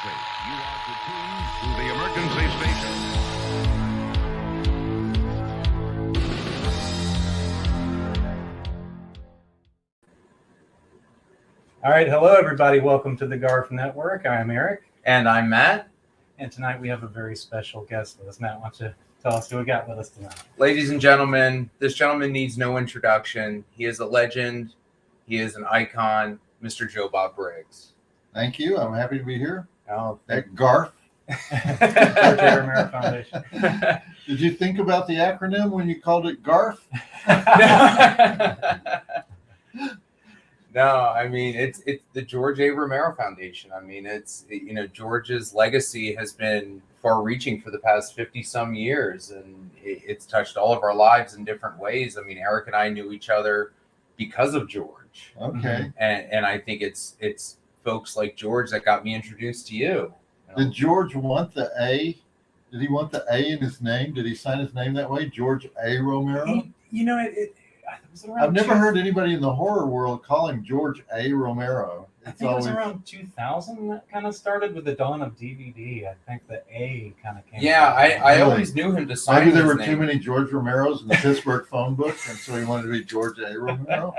space. You are tuned to the emergency station. All right, hello everybody. Welcome to the GARF Network. I'm Eric. And I'm Matt. And tonight we have a very special guest with us. Matt, why don't you tell us who we got with us tonight? Ladies and gentlemen, this gentleman needs no introduction. He is a legend. He is an icon, Mr. Joe Bob Briggs. Thank you. I'm happy to be here Oh, at GARF. Romero Foundation. Did you think about the acronym when you called it GARF? No, I mean it's the George A. Romero Foundation. I mean George's legacy has been far-reaching for the past 50-some years, and it's touched all of our lives in different ways. I mean, Eric and I knew each other because of George. Okay. And I think it's folks like George that got me introduced to you. Did George want the A? Did he want the A in his name? Did he sign his name that way? George A. Romero? It was around I've never heard anybody in the horror world call him George A. Romero. I think it was around 2000 that kind of started with the dawn of DVD. I think the A kind of came. Yeah, I Really? always knew him to sign Maybe there his were name. too many George Romeros in the Pittsburgh phone book, and so he wanted to be George A. Romero.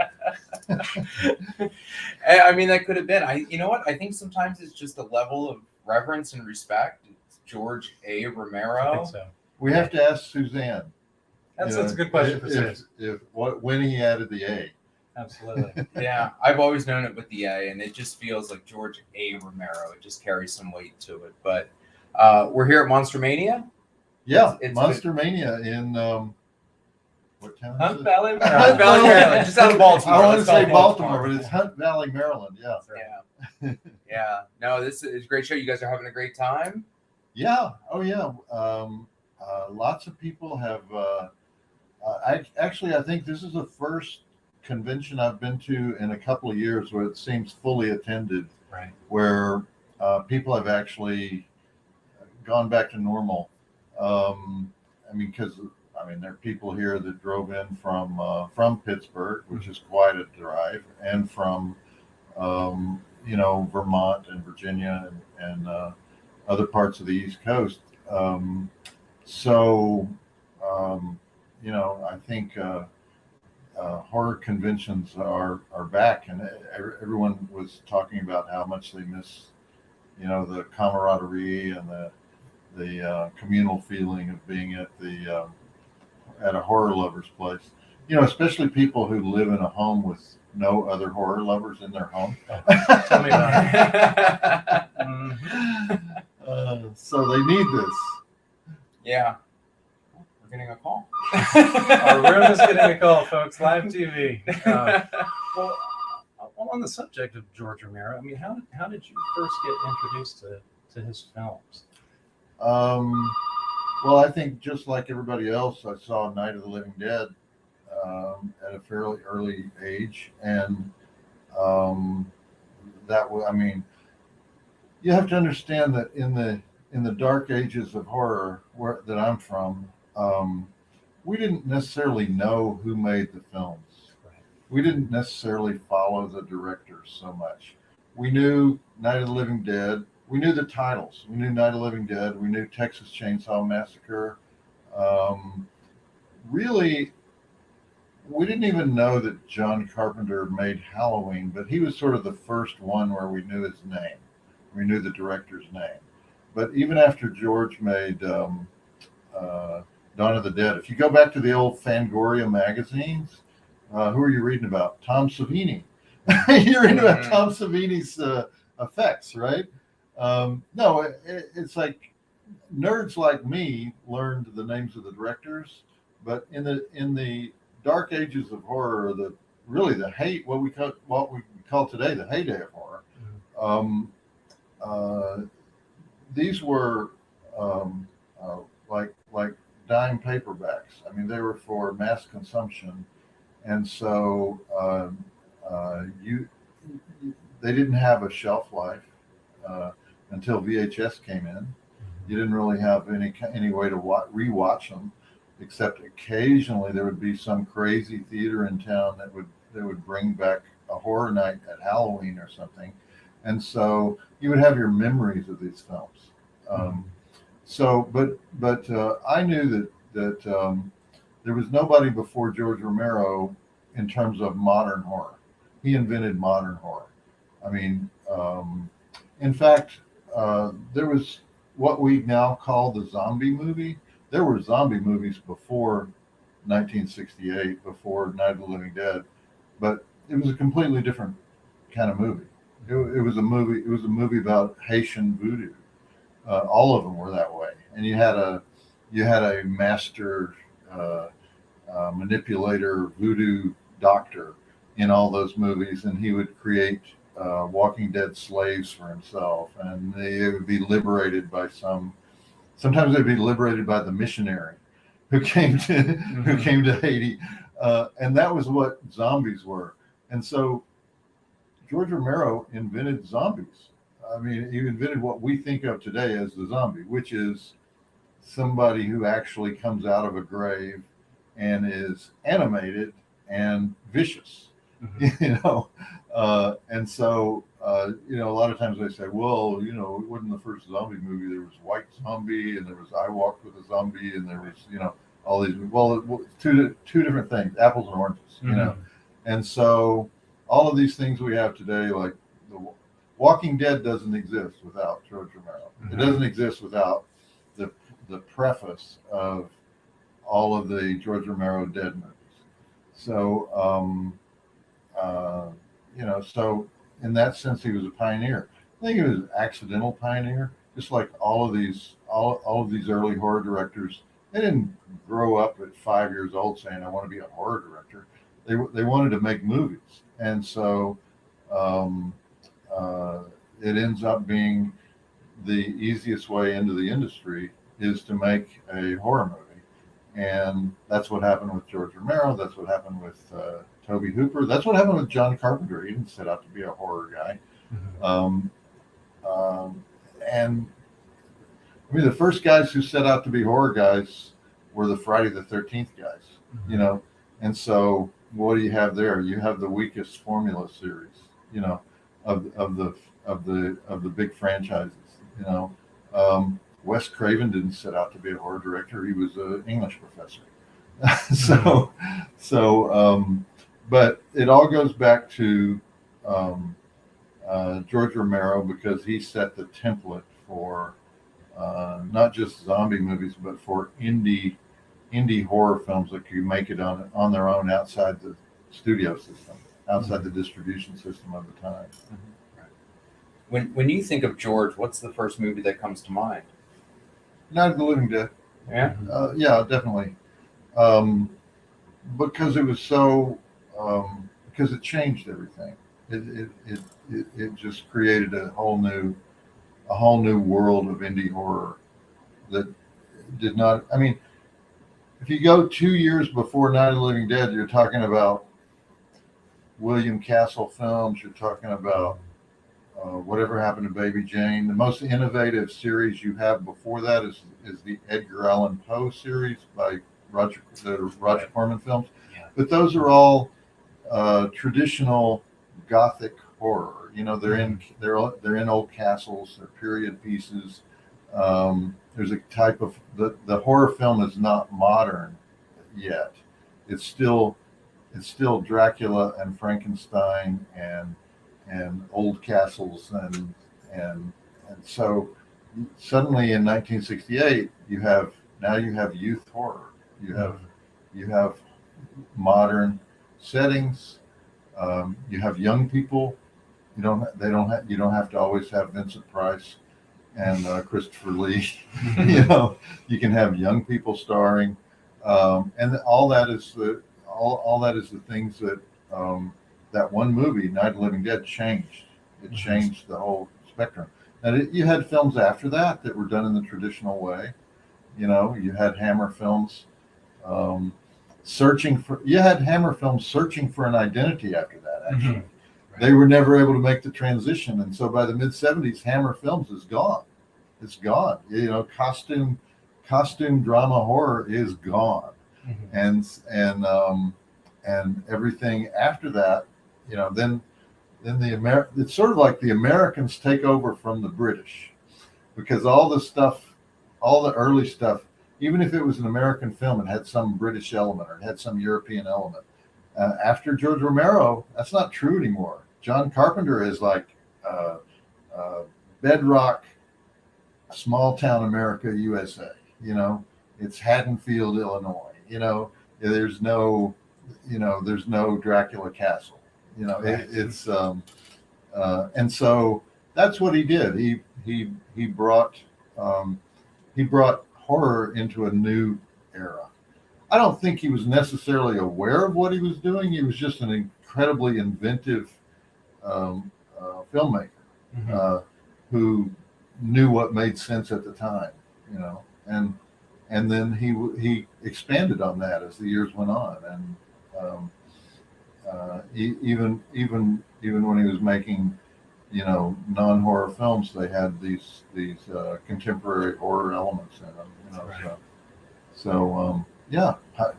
I mean, that could have been. You know what? I think sometimes it's just a level of reverence and respect. It's George A. I Romero. think so. We have to ask Suzanne. That's a good question for Sid. When he added the A. Absolutely. Yeah, I've always known it with the A, and it just feels like George A. Romero. It just carries some weight to it. But we're here at Monster Mania. Yeah, It's Monster Mania in what town? Hunt is it? Valley, Hunt Valley, Maryland, just out of Baltimore. I want to Let's call say it Baltimore, but it's Hunt Valley, Maryland. Yeah. Yeah, yeah. No, this is a great show. You guys are having a great time. Yeah. Oh, yeah. Lots of people have. I think this is the first convention I've been to in a couple of years where it seems fully attended. Right. Where people have actually gone back to normal. Because there are people here that drove in from Pittsburgh, which is quite a drive, and from Vermont and Virginia and other parts of the East Coast. I think horror conventions are back, and everyone was talking about how much they miss, the camaraderie and the communal feeling of being at a horror lover's place. Especially people who live in a home with no other horror lovers in their home. Tell me about it. So they need this. Yeah, we're getting a call. Our room is getting a call, folks. Live TV. Well, on the subject of George Romero, I mean, how did you first get introduced to his films? Well, I think just like everybody else, I saw Night of the Living Dead at a fairly early age, and you have to understand that in the dark ages of horror that I'm from, we didn't necessarily know who made the films. Right. We didn't necessarily follow the directors so much. We knew Night of the Living Dead. We knew the titles. We knew Night of the Living Dead. We knew Texas Chainsaw Massacre. Really, we didn't even know that John Carpenter made Halloween, but he was sort of the first one where we knew his name. We knew the director's name. But even after George made Dawn of the Dead, if you go back to the old Fangoria magazines, who are you reading about? Tom Savini. You're reading about Tom Savini's effects, right? No, it's like nerds like me learned the names of the directors, but in the dark ages of horror, what we call today the heyday of horror, these were like dime paperbacks. I mean, they were for mass consumption, and so they didn't have a shelf life until VHS came in. You didn't really have any way to rewatch them, except occasionally there would be some crazy theater in town that would bring back a horror night at Halloween or something, and so you would have your memories of these films. But I knew that there was nobody before George Romero in terms of modern horror. He invented modern horror. I mean, in fact, there was what we now call the zombie movie. There were zombie movies before 1968, before Night of the Living Dead, but it was a completely different kind of movie. It was a movie. It was a movie about Haitian voodoo. All of them were that way, and you had a master manipulator voodoo doctor in all those movies, and he would create Walking Dead slaves for himself, and they would be liberated by sometimes they'd be liberated by the missionary who came to Haiti, and that was what zombies were. And so George Romero invented zombies. I mean, he invented what we think of today as the zombie, which is somebody who actually comes out of a grave and is animated and vicious. And so a lot of times they say, well, it wasn't the first zombie movie. There was White Zombie, and there was I Walked with a Zombie, and there was all these. Well, two different things, apples and oranges. And so all of these things we have today, like the Walking Dead, doesn't exist without George Romero. It doesn't exist without the preface of all of the George Romero Dead movies. So so in that sense, he was a pioneer. I think he was an accidental pioneer, just like all of these early horror directors. They didn't grow up at 5 years old saying, I want to be a horror director. They wanted to make movies. And so it ends up being the easiest way into the industry is to make a horror movie. And that's what happened with George Romero. That's what happened with Tobe Hooper. That's what happened with John Carpenter. He didn't set out to be a horror guy. And I mean, the first guys who set out to be horror guys were the Friday the 13th guys, And so what do you have there? You have the weakest formula series, of the big franchises, Wes Craven didn't set out to be a horror director. He was an English professor. But it all goes back to George Romero, because he set the template for not just zombie movies, but for indie horror films that could make it on their own outside the studio system, outside the distribution system of the time. When you think of George, what's the first movie that comes to mind? Night of the Living Dead. Yeah. Yeah, definitely. Because it was so, because it changed everything. It just created a whole new world of indie horror that did not. I mean, if you go 2 years before Night of the Living Dead, you're talking about William Castle films. You're talking about Whatever Happened to Baby Jane. The most innovative series you have before that is the Edgar Allan Poe series by Roger Corman films. Yeah. But those are all traditional Gothic horror. They're in old castles. They're period pieces. There's a type of the horror film is not modern yet. It's still Dracula and Frankenstein and old castles and so suddenly in 1968 you have youth horror. You have modern settings. You have young people. You don't have to always have Vincent Price and Christopher Lee. You can have young people starring, and all that is the things that that one movie, Night of the Living Dead, changed. It changed the whole spectrum. And you had films after that were done in the traditional way. You had Hammer films searching for an identity after that, actually. Right. They were never able to make the transition. And so by the mid-70s, Hammer Films is gone. It's gone. Costume drama horror is gone. And everything after that, then it's sort of like the Americans take over from the British, because all the stuff, all the early stuff, even if it was an American film, it had some British element or it had some European element. After George Romero, that's not true anymore. John Carpenter is like bedrock, small town America, USA. You know, it's Haddonfield, Illinois. You know, there's no Dracula Castle. You know, it's and so that's what he did. He brought horror into a new era. I don't think he was necessarily aware of what he was doing. He was just an incredibly inventive filmmaker who knew what made sense at the time, you know, and then he expanded on that as the years went on, and even when he was making, you know, non-horror films, they had these contemporary horror elements in them, you know. Right. So yeah,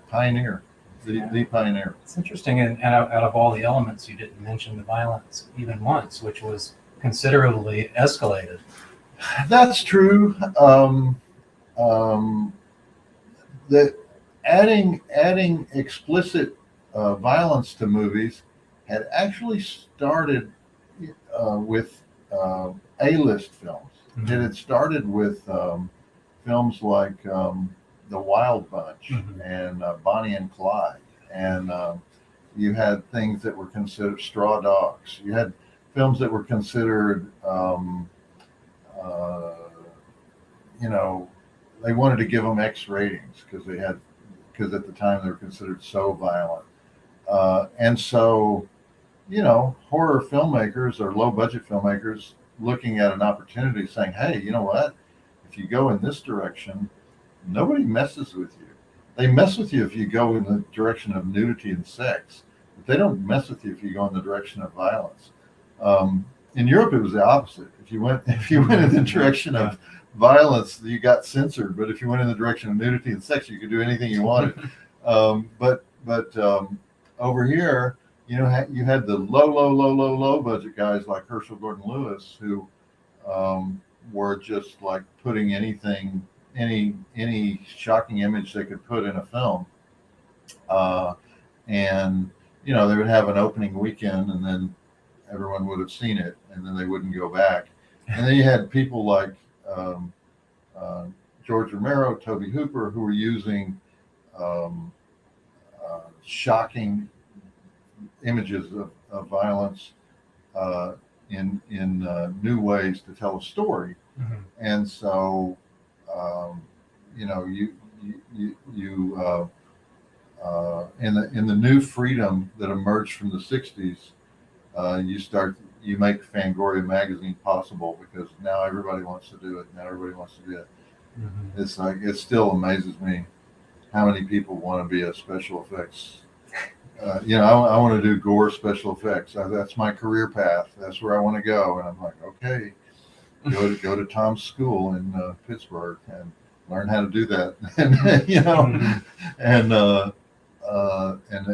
pioneer, the pioneer. It's interesting, and out of all the elements, you didn't mention the violence even once, which was considerably escalated. That's true. That adding explicit violence to movies had actually started with A-list films. Mm-hmm. It had started with films like The Wild Bunch and Bonnie and Clyde, and you had things that were considered Straw Dogs. You had films that were considered, you know, they wanted to give them X ratings because at the time they were considered so violent, and so, you know, horror filmmakers or low budget filmmakers looking at an opportunity saying, hey, you know what, if you go in this direction, nobody messes with you. They mess with you if you go in the direction of nudity and sex, but they don't mess with you if you go in the direction of violence. In Europe, it was the opposite. If you went in the direction of violence, you got censored. But if you went in the direction of nudity and sex, you could do anything you wanted. But over here, you know, you had the low budget guys like Herschel Gordon Lewis, who were just like putting anything, any shocking image they could put in a film, and you know, they would have an opening weekend, and then everyone would have seen it, and then they wouldn't go back. And then you had people like George Romero, Tobe Hooper, who were using shocking images of violence in new ways to tell a story. Mm-hmm. And so, you know, you in the new freedom that emerged from the 60s, you make Fangoria magazine possible because now everybody wants to do it. Now everybody wants to do it. Mm-hmm. It's like, it still amazes me how many people want to be a special effects. You know, I want to do gore special effects. That's my career path. That's where I want to go. And I'm like, okay, go to Tom's school in Pittsburgh and learn how to do that. And you know, and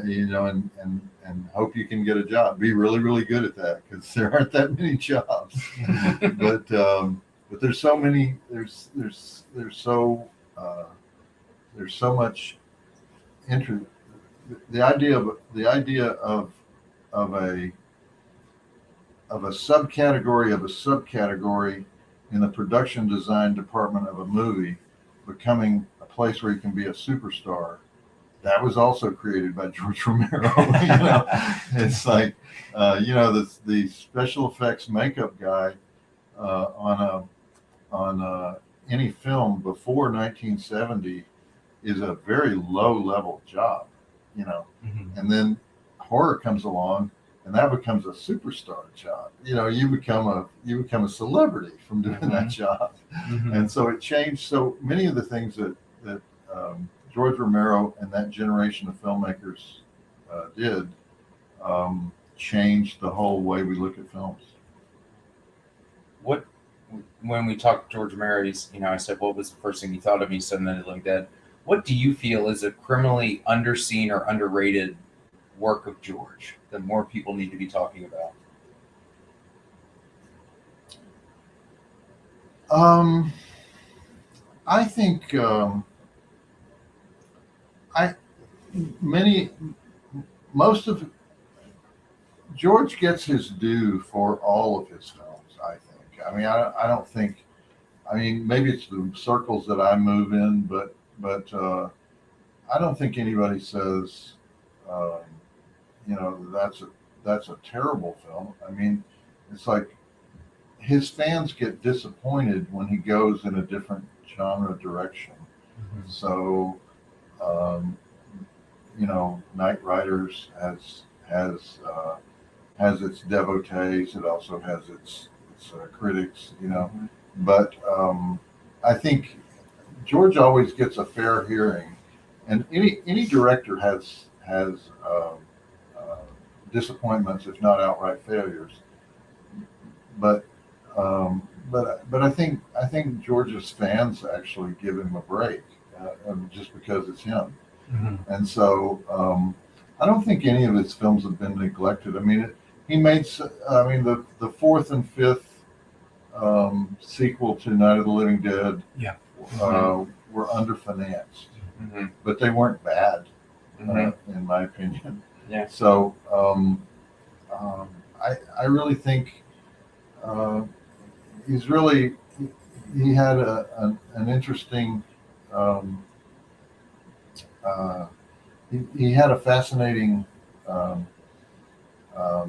you know, and hope you can get a job. Be really, really good at that because there aren't that many jobs. But there's so many. There's so much interest. The idea of a subcategory of a subcategory in the production design department of a movie becoming a place where you can be a superstar. That was also created by George Romero. You know, it's like, you know, the special effects makeup guy on any film before 1970 is a very low level job, you know. Mm-hmm. And then horror comes along, and that becomes a superstar job. You know, you become a celebrity from doing mm-hmm. that job. Mm-hmm. And so it changed. So many of the things that George Romero and that generation of filmmakers did changed the whole way we look at films. When we talked to George Romero, you know, I said, what was the first thing you thought of? He said, Night of the Living Dead. What do you feel is a criminally underseen or underrated work of George that more people need to be talking about? I think I many most of George gets his due for all of his films. I think. I mean, I don't think. I mean, maybe it's the circles that I move in, but I don't think anybody says, um, that's a terrible film. I mean, it's like his fans get disappointed when he goes in a different genre direction. Mhm. So, um, Knight Riders has its devotees. It also has its critics. But I think George always gets a fair hearing, and any director has uh, disappointments, if not outright failures. But I think George's fans actually give him a break, just because it's him. Mhm. And so I don't think any of his films have been neglected. I mean, he made. I mean, the fourth and fifth sequel to Night of the Living Dead Yeah. were underfinanced, Mm-hmm. but they weren't bad, Mm-hmm. in my opinion. Yeah. So I really think uh, he's really he had an interesting. Um, uh, he had a fascinating um,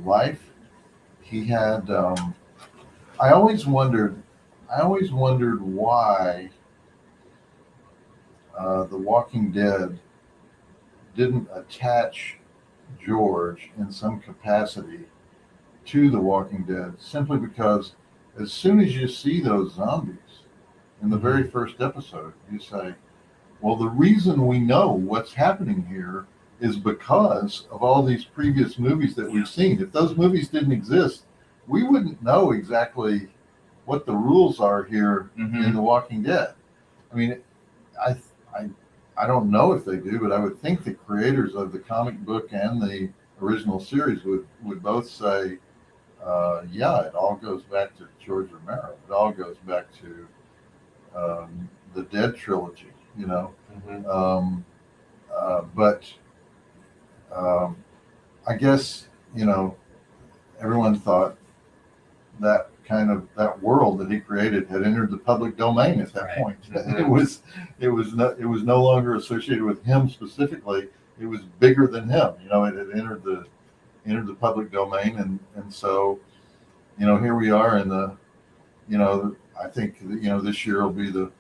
life. He had. I always wondered. I always wondered why The Walking Dead didn't attach George in some capacity to The Walking Dead, simply because as soon as you see those zombies in the very first episode, you say, well, the reason we know what's happening here is because of all these previous movies that we've seen. If those movies didn't exist, we wouldn't know exactly what the rules are here in The Walking Dead. I mean, I, I, I don't know if they do, but I would think the creators of the comic book and the original series would both say, yeah, it all goes back to George Romero. It all goes back to the Dead trilogy, Mm-hmm. But I guess everyone thought that world that he created had entered the public domain at that Right. point. Mhm. It was no longer associated with him specifically. It was bigger than him. It had entered the public domain, and so here we are in the I think this year will be the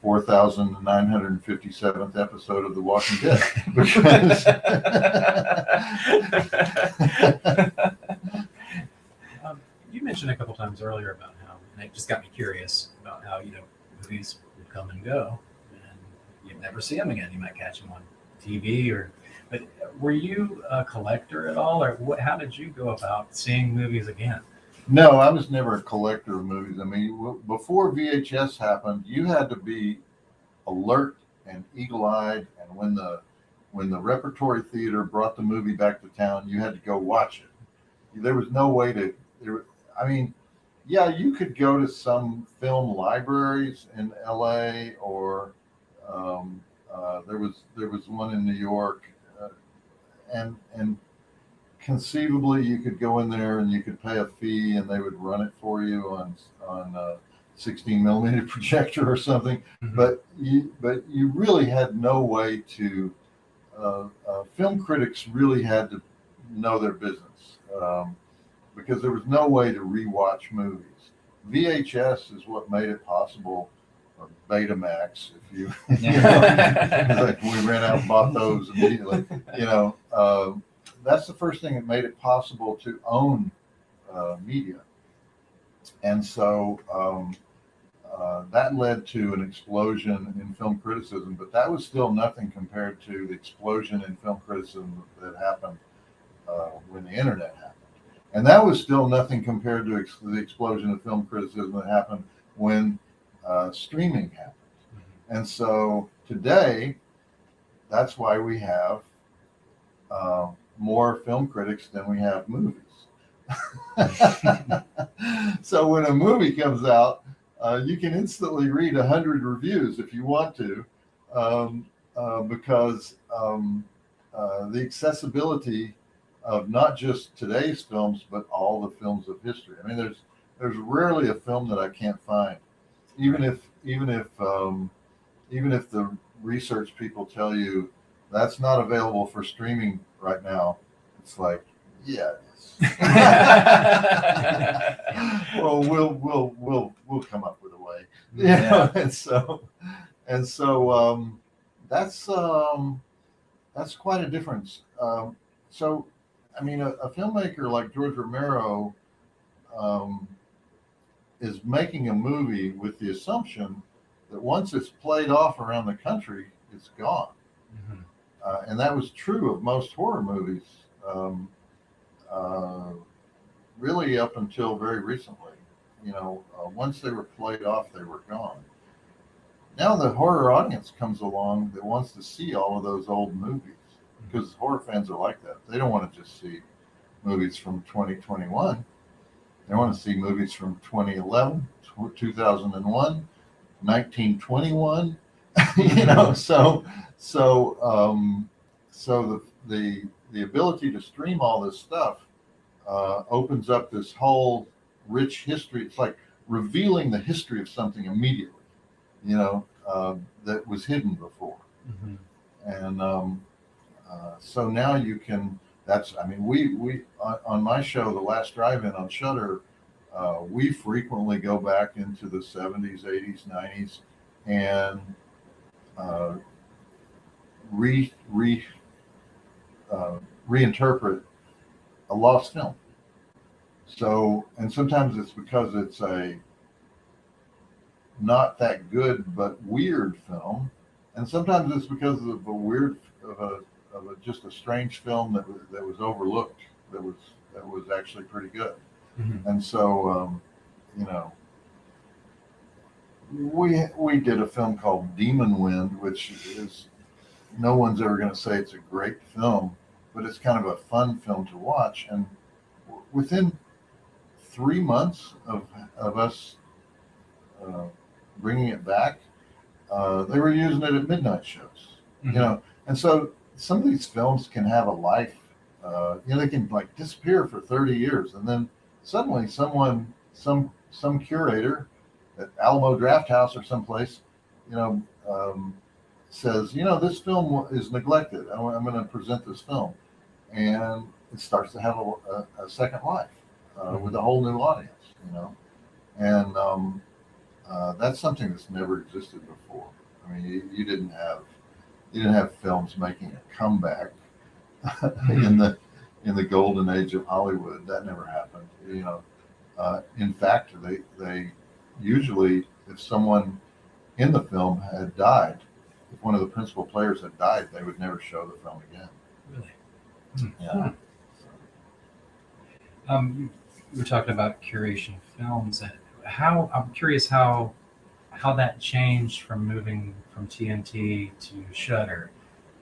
4,957th episode of The Walking Dead. Because You mentioned a couple times earlier about how, and it just got me curious about how movies would come and go, and you'd never see them again. You might catch them on TV, but were you a collector at all, or how did you go about seeing movies again? No, I was never a collector of movies. I mean, before VHS happened, you had to be alert and eagle-eyed, and when the repertory theater brought the movie back to town, you had to go watch it. There was no way to. I mean, yeah, you could go to some film libraries in LA, or there was one in New York, and conceivably you could go in there and you could pay a fee and they would run it for you on a 16 millimeter projector or something. Mhm. But you really had no way to. Film critics really had to know their business. Because there was no way to rewatch movies. VHS is what made it possible, or Betamax, if you, like we ran out and bought those immediately. That's the first thing that made it possible to own media, and so that led to an explosion in film criticism. But that was still nothing compared to the explosion in film criticism that happened when the internet happened. And that was still nothing compared to the explosion of film criticism that happened when streaming happened. And so today, that's why we have more film critics than we have movies. So when a movie comes out, You can instantly read 100 reviews if you want to, because the accessibility of not just today's films, but all the films of history. I mean, there's rarely a film that I can't find, even if the research people tell you that's not available for streaming right now. It's like, yeah, it is. Well, we'll come up with a way. Yeah. And so that's quite a difference. So, I mean, a filmmaker like George Romero is making a movie with the assumption that once it's played off around the country, it's gone. Mhm. And that was true of most horror movies, really up until very recently. Once they were played off, they were gone. Now the horror audience comes along that wants to see all of those old movies, because horror fans are like that. They don't want to just see movies from 2021. They want to see movies from 2011, 2001, 1921. So the ability to stream all this stuff opens up this whole rich history. It's like revealing the history of something immediately, that was hidden before. Mhm. And so now you can. We on my show, The Last Drive-In on Shudder, we frequently go back into the 70s, 80s, 90s, and reinterpret a lost film. So, and sometimes it's because it's a not that good but weird film, and sometimes it's because of a weird just a strange film that was overlooked, that was actually pretty good. Mhm. And so we did a film called Demon Wind, which is, no one's ever going to say it's a great film, but it's kind of a fun film to watch. And within 3 months of us bringing it back, they were using it at midnight shows. Mhm. And so some of these films can have a life. They can like disappear for 30 years, and then suddenly some curator at Alamo Drafthouse or someplace, says, this film is neglected. I'm going to present this film, and it starts to have a second life with a whole new audience. And that's something that's never existed before. I mean, you didn't have films making a comeback in the golden age of Hollywood. That never happened. In fact, they usually, if someone in the film had died, if one of the principal players had died, they would never show the film again. Really? Yeah. You were talking about curation films. I'm curious how that changed from moving from TNT to Shudder,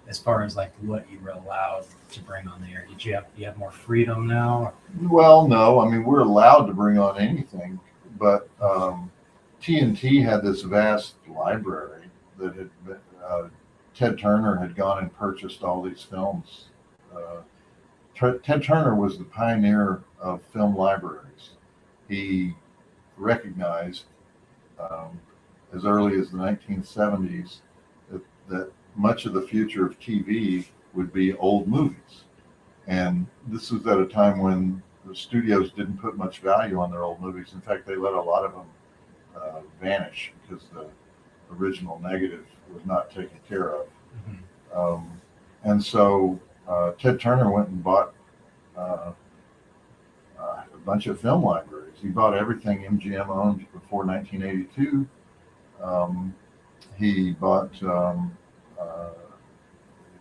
as far as like what you were allowed to bring on the air. Do you have more freedom now? Well, no. I mean, we're allowed to bring on anything, but TNT had this vast library that had been, Ted Turner had gone and purchased all these films. Ted Turner was the pioneer of film libraries. He recognized as early as the 1970s that much of the future of TV would be old movies. And this was at a time when the studios didn't put much value on their old movies. In fact, they let a lot of them vanish because the original negative was not taken care of. Mm-hmm. And so Ted Turner went and bought a bunch of film libraries. He bought everything MGM owned before 1982. He bought,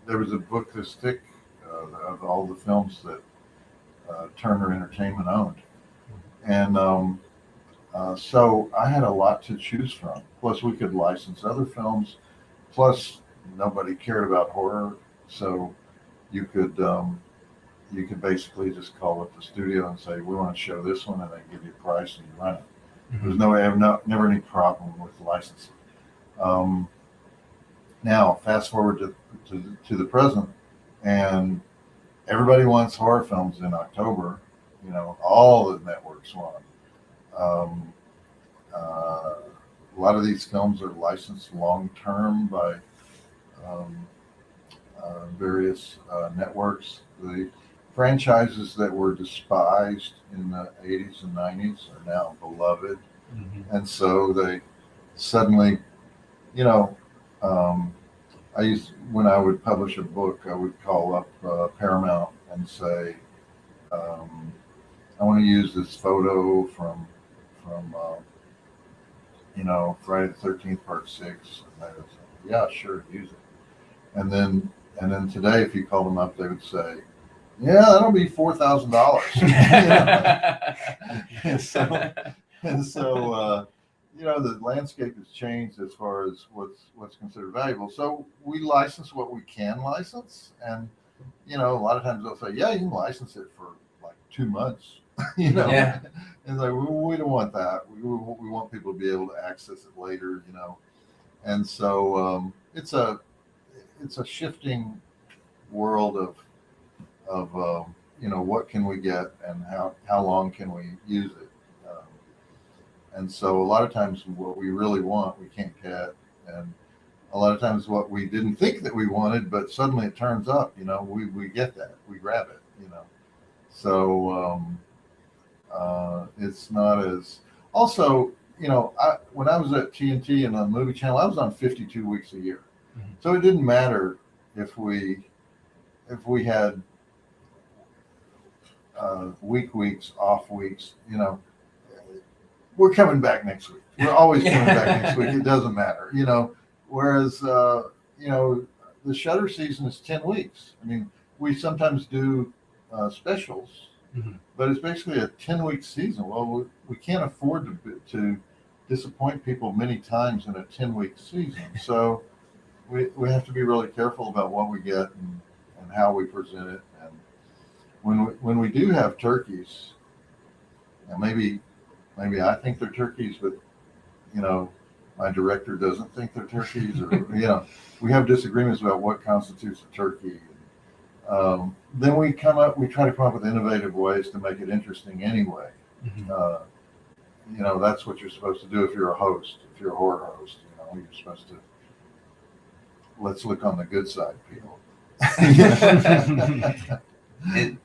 there was a book this thick of all the films that Turner Entertainment owned. And so I had a lot to choose from. Plus we could license other films. Plus nobody cared about horror. So you could basically just call up the studio and say, we want to show this one, and they give you a price and you run it. There's never any problem with licensing. Now, fast forward to the present, and everybody wants horror films in October. All the networks want them. A lot of these films are licensed long term by various networks. The franchises that were despised in the 80s and 90s are now beloved. And so they suddenly, when I would publish a book, I would call up Paramount and say, I want to use this photo from Friday the 13th Part 6. And they would say, yeah, sure, use it. And then today, if you called them up, they would say, yeah, that'll be $4,000. And so the landscape has changed as far as what's considered valuable. So we license what we can license, and a lot of times they'll say, yeah, you can license it for like 2 months. Yeah. And like, we don't want that. We want people to be able to access it later. And so it's a shifting world of what can we get and how long can we use it. And so a lot of times what we really want, we can't get. And a lot of times what we didn't think that we wanted, but suddenly it turns up, we get that, we grab it, So it's not as, also, when I was at TNT and on Movie Channel, I was on 52 weeks a year. So it didn't matter if we had weeks, off weeks, we're coming back next week. We're always coming back next week. It doesn't matter, Whereas, the Shudder season is 10 weeks. I mean, we sometimes do specials, but it's basically a 10-week season. Well, we can't afford to disappoint people many times in a 10-week season. So we have to be really careful about what we get and how we present it. And when we do have turkeys, and maybe I think they're turkeys, but my director doesn't think they're turkeys, or we have disagreements about what constitutes a turkey. Then we try to come up with innovative ways to make it interesting anyway. That's what you're supposed to do if you're a host, if you're a horror host. You're supposed to, let's look on the good side, people.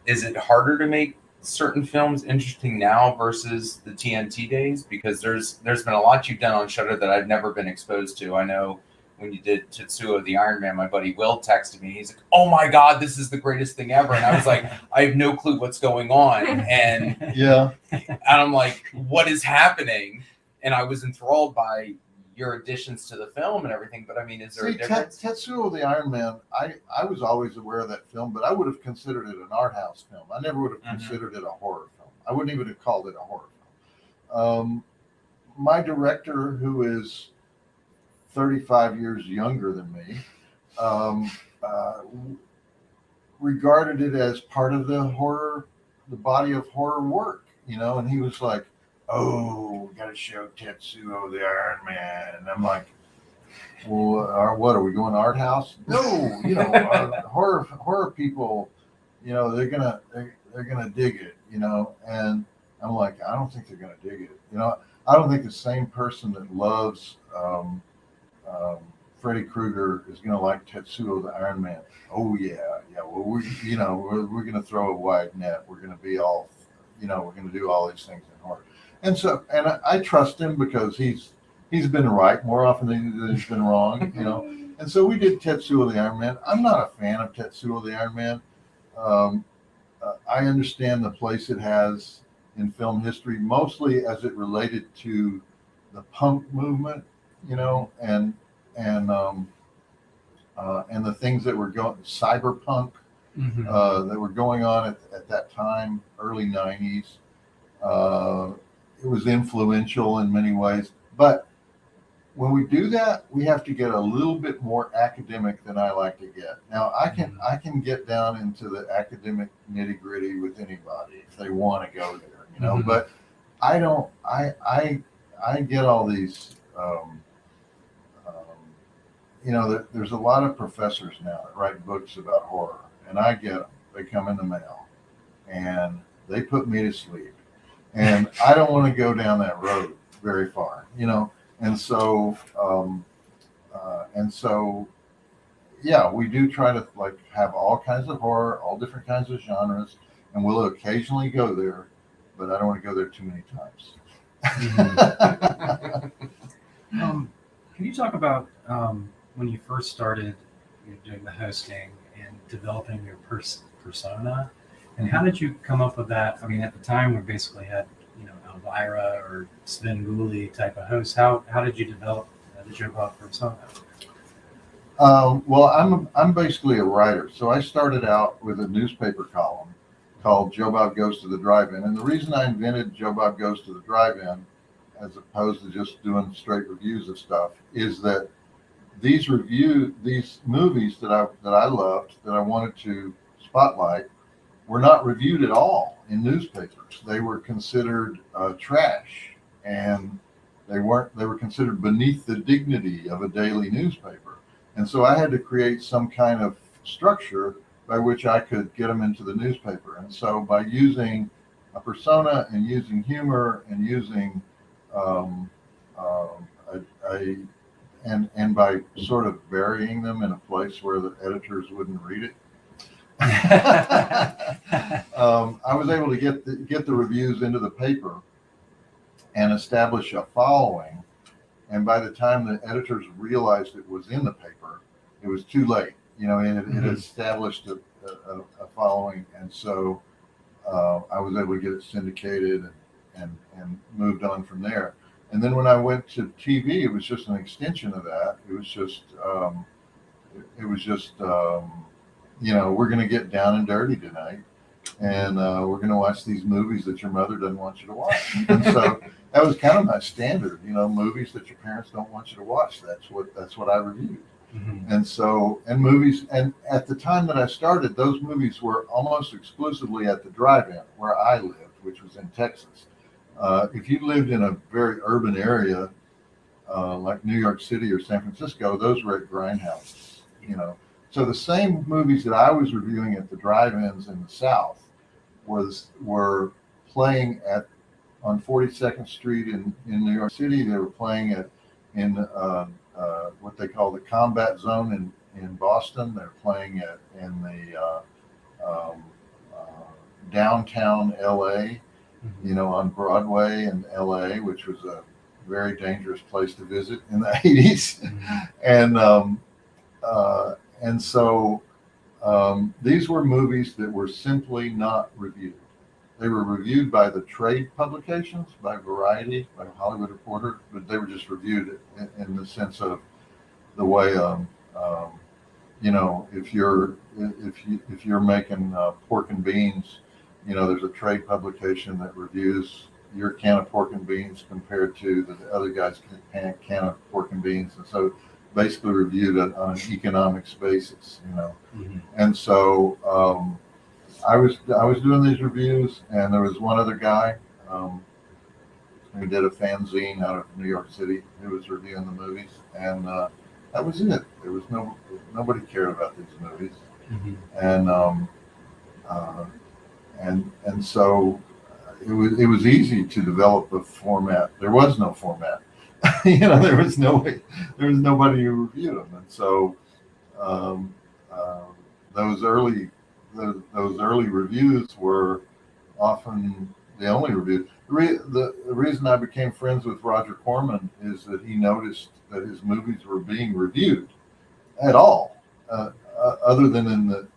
Is it harder to make certain films interesting now versus the TNT days? Because there's been a lot you've done on Shudder that I've never been exposed to. I know when you did Tetsuo the Iron Man, my buddy Will texted me. He's like, "Oh my God, this is the greatest thing ever!" And I was like, "I have no clue what's going on." And I'm like, "What is happening?" And I was enthralled by your additions to the film and everything. But I mean, is there a difference? Tetsuo the Iron Man, I was always aware of that film, but I would have considered it an art house film. I never would have considered it a horror film. I wouldn't even have called it a horror film. My director, who is 35 years younger than me, regarded it as part of the body of horror work, and he was like, "Oh, we got to show Tetsuo the Iron Man." And I'm like, "Well, what are we going to art house?" No, horror people, they're gonna dig it, And I'm like, I don't think they're gonna dig it. I don't think the same person that loves Freddy Krueger is gonna like Tetsuo the Iron Man. Oh yeah. Well, we're gonna throw a wide net. We're gonna be all, we're gonna do all these things in horror. And so, and I trust him because he's been right more often than he's been wrong, And so we did Tetsuo the Iron Man. I'm not a fan of Tetsuo the Iron Man. I understand the place it has in film history, mostly as it related to the punk movement, and the things that were going, cyberpunk, that were going on at that time, early 90s. It was influential in many ways, but when we do that, we have to get a little bit more academic than I like to get. Now, I can get down into the academic nitty gritty with anybody if they want to go there, But I don't. I I get all these. There's a lot of professors now that write books about horror, and I get them. They come in the mail, and they put me to sleep. And I don't want to go down that road very far, And so, yeah, we do try to like have all kinds of horror, all different kinds of genres, and we'll occasionally go there, but I don't want to go there too many times. Can you talk about when you first started doing the hosting and developing your persona, and how did you come up with that? I mean, at the time we basically had Elvira or Sven Gulli type of hosts. How did you develop the Joe Bob persona? Well, I'm basically a writer, so I started out with a newspaper column called Joe Bob Goes to the Drive-In, and the reason I invented Joe Bob Goes to the Drive-In, as opposed to just doing straight reviews of stuff, is that these movies that I loved, that I wanted to spotlight, were not reviewed at all in newspapers. They were considered trash, and they were considered beneath the dignity of a daily newspaper. And so I had to create some kind of structure by which I could get them into the newspaper. And so by using a persona and using humor and using and by sort of burying them in a place where the editors wouldn't read it, I was able to get the reviews into the paper and establish a following. And by the time the editors realized it was in the paper, it was too late. It established a following, and so I was able to get it syndicated and moved on from there. And then when I went to TV, it was just an extension of that. It was just we're going to get down and dirty tonight, and we're going to watch these movies that your mother doesn't want you to watch. And so that was kind of my standard, movies that your parents don't want you to watch. That's what I reviewed. Mm-hmm. And movies, and at the time that I started, those movies were almost exclusively at the drive-in where I lived, which was in Texas. If you lived in a very urban area like New York City or San Francisco, those were at grindhouses, So the same movies that I was reviewing at the drive-ins in the South were playing on 42nd Street in New York City. They were playing in what they call the Combat Zone in Boston. They're playing in the downtown LA, on Broadway in LA, which was a very dangerous place to visit in the 80s. And so these were movies that were simply not reviewed. They were reviewed by the trade publications, by Variety, by Hollywood Reporter, but they were just reviewed in the sense of the way, if you're making pork and beans, there's a trade publication that reviews your can of pork and beans compared to the other guy's can of pork and beans, and so basically reviewed it on an economics basis, Mm-hmm. And so I was doing these reviews, and there was one other guy who did a fanzine out of New York City who was reviewing the movies, and that was it. There was nobody cared about these movies, mm-hmm. And so it was easy to develop a format. There was no format. There was nobody who reviewed them, and so those early reviews were often the only reviews. The reason I became friends with Roger Corman is that he noticed that his movies were being reviewed at all, other than in the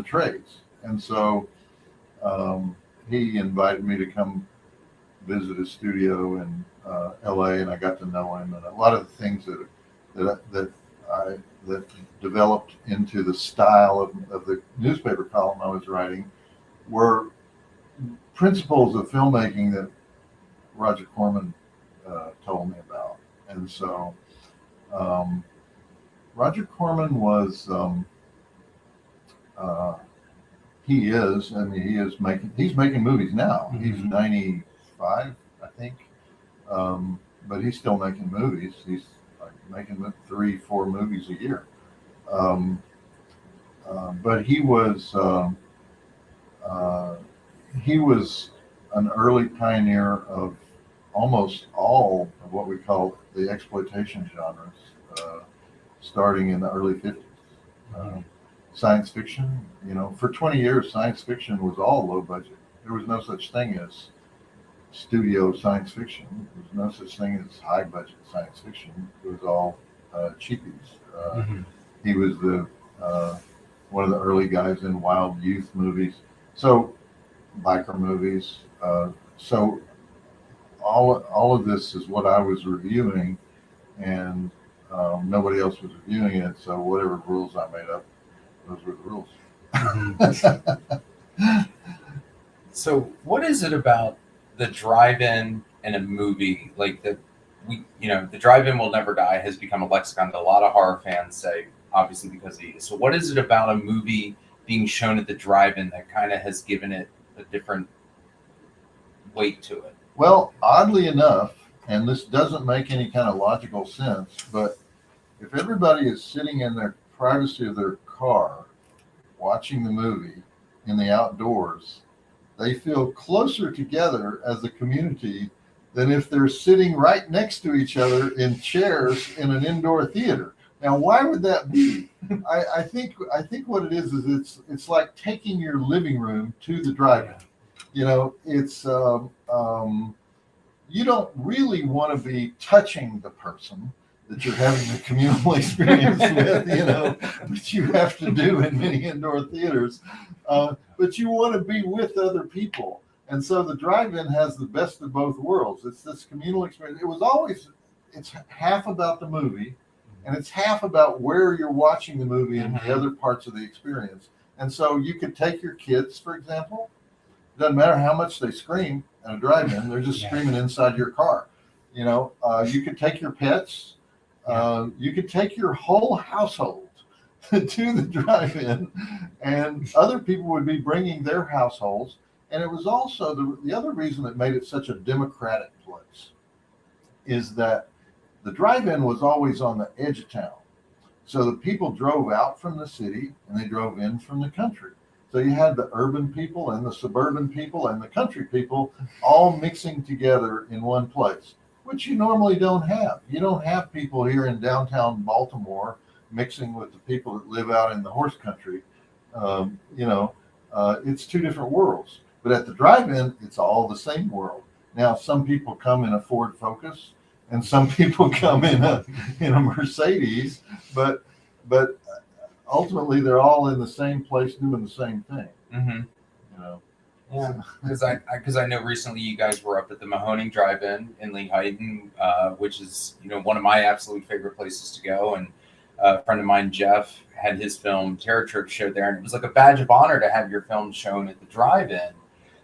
trades, and so he invited me to come visit his studio in LA, and I got to know him, and a lot of the things that developed into the style of the newspaper column I was writing were principles of filmmaking that Roger Corman told me about. And so Roger Corman was he's making movies now. Mm-hmm. He's 95, I think. But he's still making movies. He's like making 3-4 movies a year. Um, but he was an early pioneer of almost all of what we call the exploitation genres, starting in the early 50s. Science fiction, for 20 years, science fiction was all low budget. There was no such thing as studio science fiction. There was no such thing as high budget science fiction. It was all cheapies. He was one of the early guys in wild youth movies. So biker movies. So all of this is what I was reviewing, and nobody else was reviewing it. So whatever rules I made up, those were the rules. So what is it about the drive-in in a movie like that? The drive-in will never die has become a lexicon that a lot of horror fans say, obviously because of you. So what is it about a movie being shown at the drive-in that kind of has given it a different weight to it? Well, oddly enough, and this doesn't make any kind of logical sense, but if everybody is sitting in their privacy of their car watching the movie in the outdoors, they feel closer together as a community than if they're sitting right next to each other in chairs in an indoor theater. Now, why would that be? I think what it is it's like taking your living room to the drive-in. It's you don't really want to be touching the person that you're having a communal experience with, which you have to do in many indoor theaters. But you want to be with other people. And so the drive-in has the best of both worlds. It's this communal experience. It's half about the movie, and it's half about where you're watching the movie and the other parts of the experience. And so you could take your kids, for example. It doesn't matter how much they scream at a drive-in. They're just screaming inside your car. You could take your pets. You could take your whole household to the drive-in, and other people would be bringing their households. And it was also the other reason that made it such a democratic place is that the drive-in was always on the edge of town. So the people drove out from the city and they drove in from the country. So you had the urban people and the suburban people and the country people all mixing together in one place, which you normally don't have. You don't have people here in downtown Baltimore mixing with the people that live out in the horse country. It's two different worlds. But at the drive-in, it's all the same world. Now, some people come in a Ford Focus, and some people come in a Mercedes, but ultimately they're all in the same place doing the same thing. Yeah, because I know recently you guys were up at the Mahoning Drive-In in Lehighton, which is one of my absolute favorite places to go. And a friend of mine, Jeff, had his film Terror Trip showed there, and it was like a badge of honor to have your film shown at the drive-in.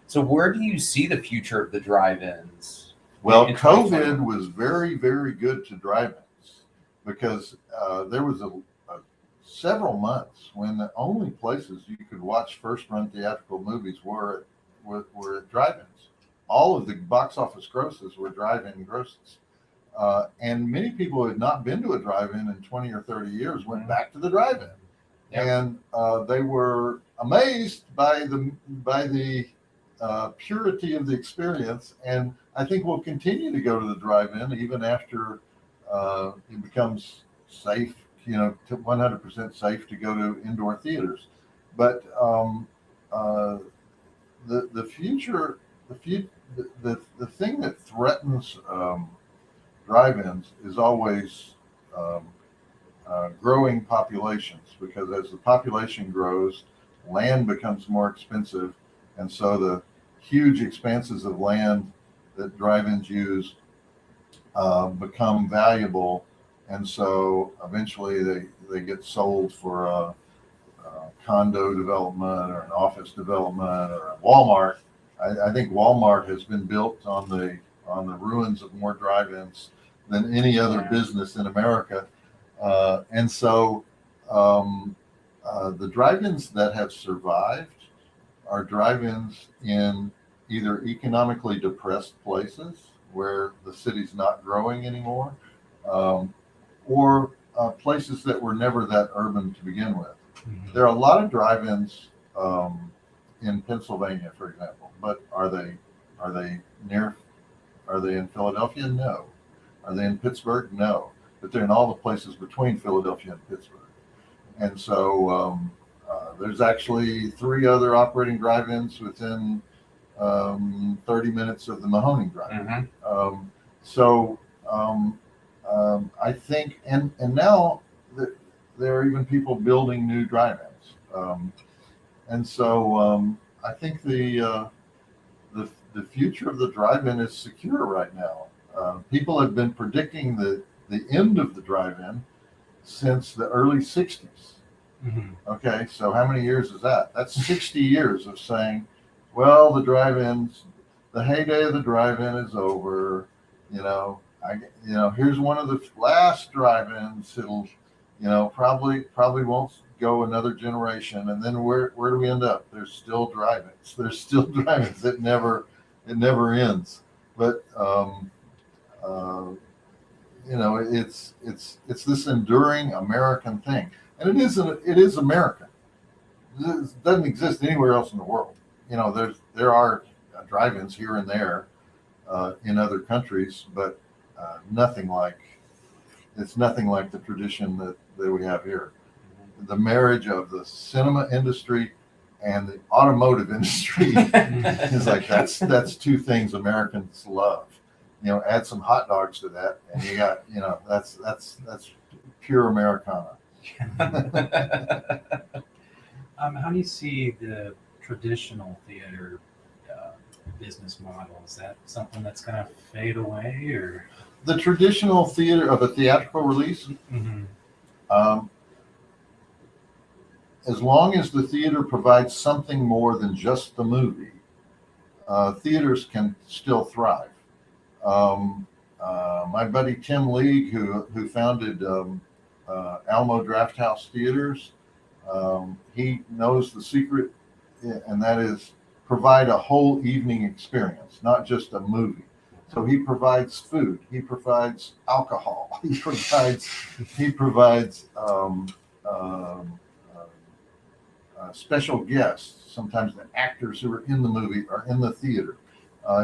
So where do you see the future of the drive-ins? Well, COVID was very, very good to drive-ins because there was several months when the only places you could watch first-run theatrical movies were at drive-ins. All of the box office grosses were drive-in grosses. And many people who had not been to a drive-in in 20 or 30 years went back to the drive-in. Yep. And they were amazed by the purity of the experience. And I think we'll continue to go to the drive-in even after it becomes safe, 100% safe to go to indoor theaters. But the future, the thing that threatens drive-ins is always growing populations, because as the population grows, land becomes more expensive, and so the huge expanses of land that drive-ins use become valuable, and so eventually they get sold for a condo development or an office development or a Walmart. I think Walmart has been built on the ruins of more drive-ins than any other business in America. And so the drive-ins that have survived are drive-ins in either economically depressed places where the city's not growing anymore, or places that were never that urban to begin with. There are a lot of drive-ins in Pennsylvania, for example, but are they near? Are they in Philadelphia? No. Are they in Pittsburgh? No. But they're in all the places between Philadelphia and Pittsburgh. And so there's actually 3 other operating drive-ins within 30 minutes of the Mahoning Drive. I think, and now there are even people building new drive-ins. I think the future of the drive-in is secure right now. People have been predicting the end of the drive-in since the early 60s. Okay, so how many years is that? That's 60 years of saying, well, the drive-ins, the heyday of the drive-in is over. Here's one of the last drive-ins. It'll, probably won't go another generation. And then where do we end up? There's still drive-ins. There's still drive-ins. It never ends. But it's this enduring American thing, and it is American. It doesn't exist anywhere else in the world. There are drive-ins here and there in other countries, but nothing like the tradition that we have here. The marriage of the cinema industry and the automotive industry is like that's 2 things Americans love. Add some hot dogs to that, and you got that's pure Americana. How do you see the traditional theater business model? Is that something that's going to fade away, or the traditional theater of a theatrical release? As long as the theater provides something more than just the movie, theaters can still thrive. My buddy Tim League, who founded Alamo Drafthouse Theaters, he knows the secret, and that is provide a whole evening experience, not just a movie. So he provides food, he provides alcohol, he provides special guests. Sometimes the actors who are in the movie are in the theater.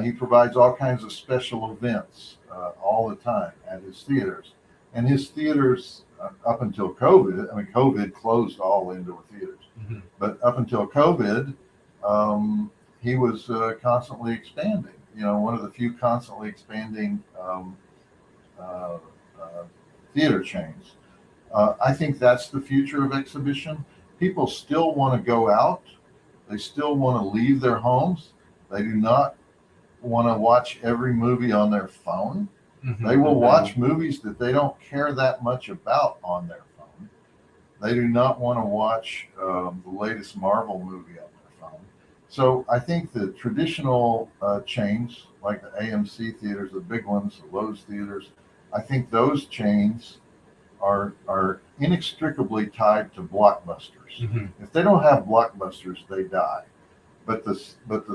He provides all kinds of special events all the time at his theaters. And his theaters, up until COVID, COVID closed all indoor theaters. But up until COVID, he was constantly expanding. One of the few constantly expanding theater chains. I think that's the future of exhibition. People still want to go out. They still want to leave their homes. They do not want to watch every movie on their phone. They will watch movies that they don't care that much about on their phone. They do not want to watch the latest Marvel movie on their phone. So I think the traditional chains, like the AMC theaters, the big ones, the Lowe's theaters, I think those chains are inextricably tied to blockbusters. If they don't have blockbusters, they die. But the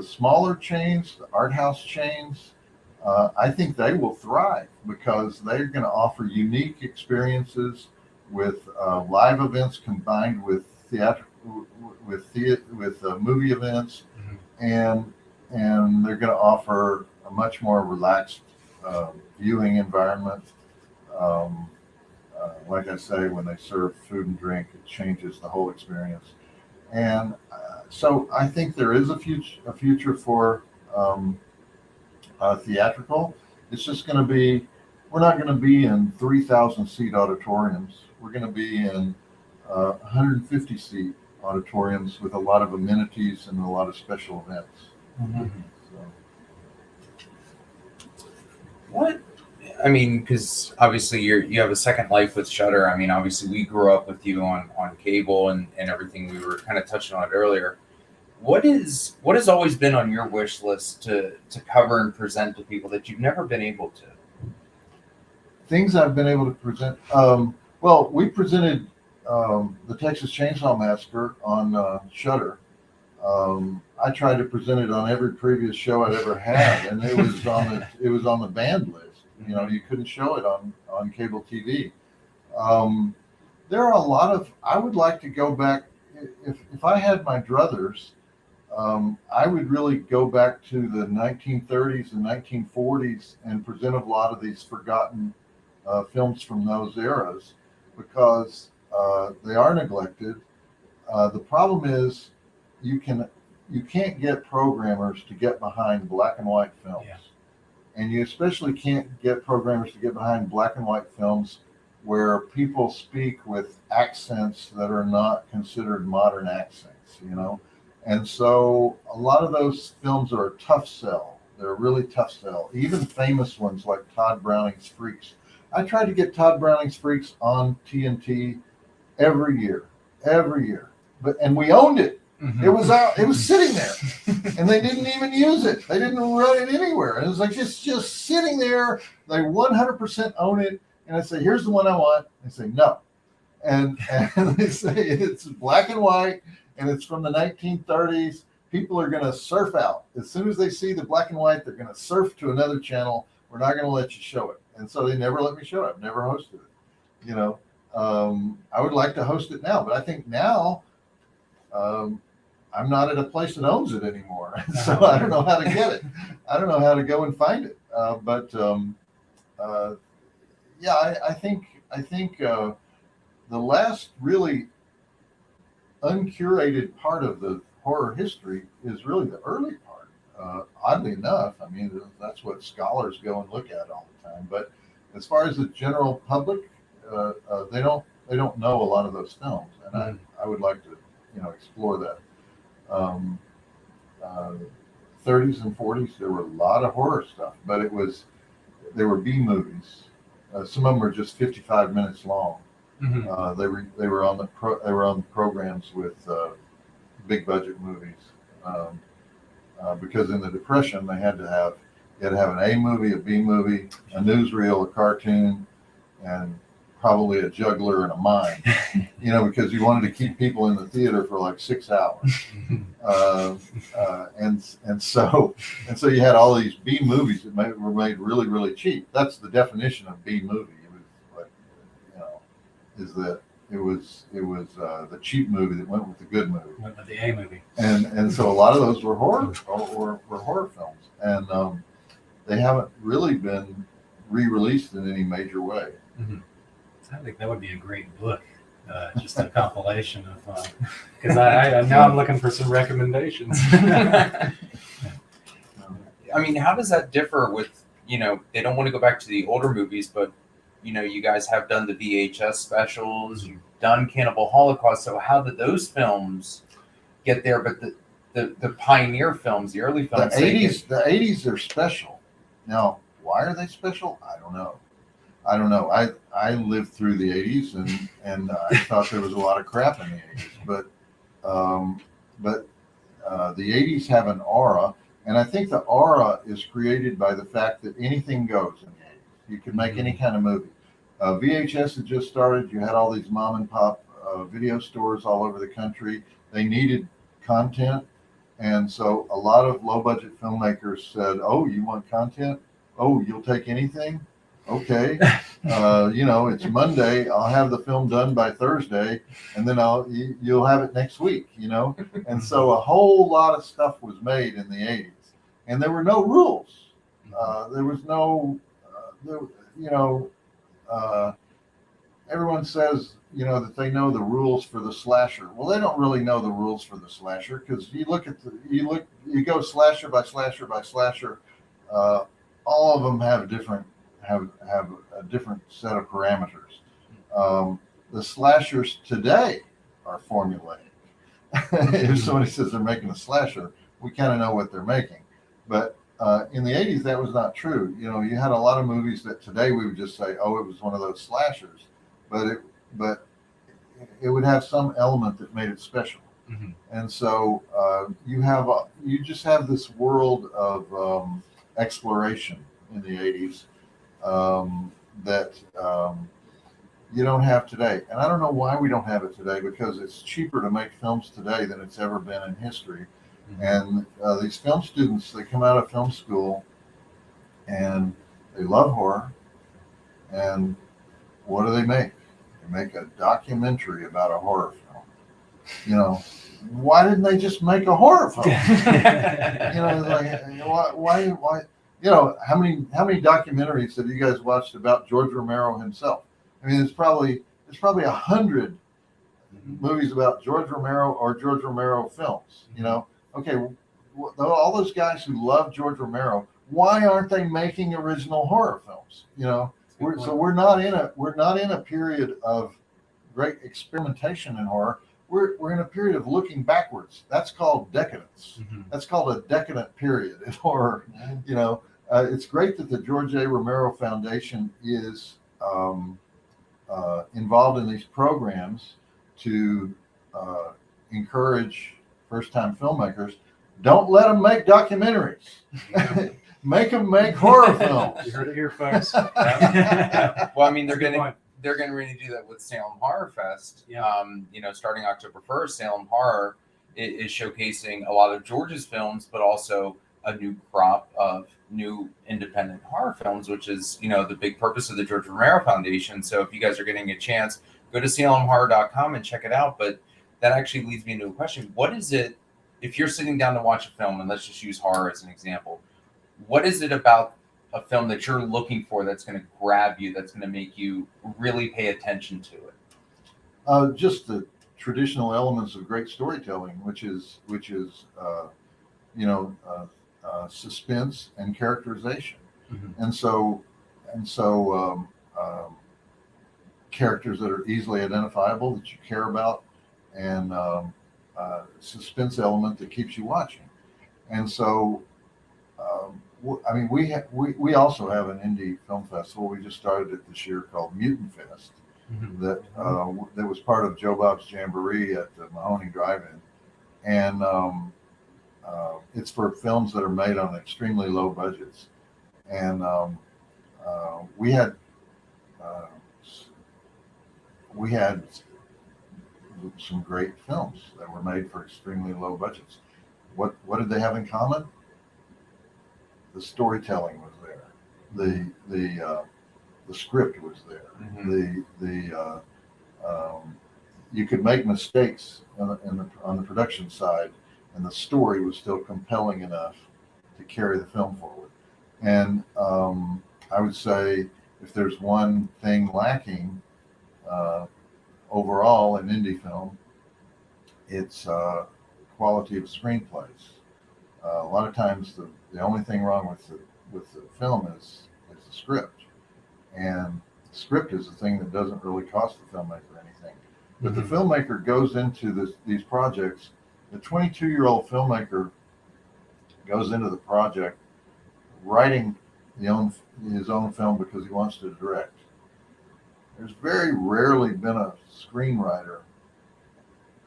smaller chains, the art house chains, I think they will thrive because they're going to offer unique experiences with live events combined with movie events, and they're going to offer a much more relaxed viewing environment. Like I say, when they serve food and drink, it changes the whole experience. And so I think there is a future for theatrical. It's just going to be, we're not going to be in 3,000 seat auditoriums. We're going to be in 150 seat auditoriums with a lot of amenities and a lot of special events. What? Because obviously you have a second life with Shudder. Obviously we grew up with you on cable and everything. We were kind of touching on it earlier. What has always been on your wish list to cover and present to people that you've never been able to? Things I've been able to present. Well, we presented the Texas Chainsaw Massacre on Shudder, I tried to present it on every previous show I'd ever had, and it was on the banned list. You know, you couldn't show it on cable TV. There are a lot of. I would like to go back. If I had my druthers, I would really go back to the 1930s and 1940s and present a lot of these forgotten films from those eras, because they are neglected. The problem is you can't get programmers to get behind black and white films. Yeah. And you especially can't get programmers to get behind black and white films where people speak with accents that are not considered modern accents, you know. And so a lot of those films are a tough sell. They're a really tough sell. Even famous ones like Todd Browning's Freaks. I tried to get Todd Browning's Freaks on TNT every year. And we owned it. Mhm. It was out. It was sitting there, and they didn't even use it. They didn't run it anywhere. And it was like just sitting there. They 100% own it. And I say, "Here's the one I want." They say, "No," and they say it's black and white, and it's from the 1930s. People are going to surf out as soon as they see the black and white. They're going to surf to another channel. We're not going to let you show it. And so they never let me show it. I've never hosted it. You know, I would like to host it now, but I think now. I'm not at a place that owns it anymore, so I don't know how to get it. I don't know how to go and find it. Yeah, I think the last really uncurated part of the horror history is really the early part. Oddly enough, I mean that's what scholars go and look at all the time. But as far as the general public, they don't know a lot of those films, and I would like to explore that. 30s and 40s, there were a lot of horror stuff, but they were B movies. Some of them were just 55 minutes long. Mm-hmm. They were on the programs with big budget movies, because in the Depression you had to have an A movie, a B movie, a newsreel, a cartoon, and probably a juggler and a mime, because you wanted to keep people in the theater for like 6 hours. And so you had all these B movies that were made really, really cheap. That's the definition of B movie. It was like, is that it was the cheap movie that went with the good movie. Went with the A movie. And so a lot of those were horror films, and they haven't really been re-released in any major way. Mm-hmm. I think that would be a great book, just a compilation of. Because I now I'm looking for some recommendations. I mean, how does that differ with they don't want to go back to the older movies, but you guys have done the VHS specials, you've done Cannibal Holocaust. So how did those films get there? But the pioneer films, the early films, the 80s are special. Now, why are they special? I don't know. I lived through the 80s and I thought there was a lot of crap in the 80s, but the 80s have an aura, and I think the aura is created by the fact that anything goes in the 80s. You could make any kind of movie. VHS had just started. You had all these mom and pop video stores all over the country. They needed content, and so a lot of low budget filmmakers said, "Oh, you want content? Oh, you'll take anything? Okay, it's Monday. I'll have the film done by Thursday, and then you'll have it next week." And so a whole lot of stuff was made in the 80s, and there were no rules. There was no, everyone says that they know the rules for the slasher. Well, they don't really know the rules for the slasher, because you go slasher by slasher by slasher. All of them have a different set of parameters. The slashers today are formulaic. If somebody says they're making a slasher, we kind of know what they're making. But in the 80s, that was not true. You had a lot of movies that today we would just say, "Oh, it was one of those slashers," but it would have some element that made it special. Mm-hmm. And so you just have this world of exploration in the 80s. That you don't have today. And I don't know why we don't have it today, because it's cheaper to make films today than it's ever been in history. And these film students, they come out of film school and they love horror. And what do they make? They make a documentary about a horror film. You know, why didn't they just make a horror film? You know, like why? You know, how many documentaries have you guys watched about George Romero himself? I mean, there's probably 100 movies about George Romero or George Romero films. You know, okay, all those guys who love George Romero, why aren't they making original horror films? You know, we're not in a period of great experimentation in horror. We're in a period of looking backwards. That's called decadence. That's called a decadent period in horror. You know, it's great that the George A. Romero Foundation is involved in these programs to encourage first-time filmmakers. Don't let them make documentaries. Make them make horror films. You heard it here, folks. Well, I mean, they're going to really do that with Salem Horror Fest. Yeah. You know, starting October 1st, Salem Horror is showcasing a lot of George's films, but also a new crop of new independent horror films, which is, you know, the big purpose of the George Romero Foundation. So if you guys are getting a chance, go to salemhorror.com and check it out. But that actually leads me into a question. What is it, if you're sitting down to watch a film, and let's just use horror as an example, what is it about a film that you're looking for that's going to grab you, that's going to make you really pay attention to it? Just the traditional elements of great storytelling, which is suspense and characterization, and so characters that are easily identifiable, that you care about, and suspense element that keeps you watching. And so I mean, we also have an indie film festival. We just started it this year called Mutant Fest, that was part of Joe Bob's Jamboree at the Mahoney Drive-In, and it's for films that are made on extremely low budgets. And we had some great films that were made for extremely low budgets. What did they have in common? The storytelling was there. The script was there. You could make mistakes on the production side, and the story was still compelling enough to carry the film forward. And I would say, if there's one thing lacking overall in indie film, it's quality of screenplays. A lot of times the only thing wrong with the film is the script, and the script is the thing that doesn't really cost the filmmaker anything. But the filmmaker goes into these projects. The 22-year-old filmmaker goes into the project writing his own film because he wants to direct. There's very rarely been a screenwriter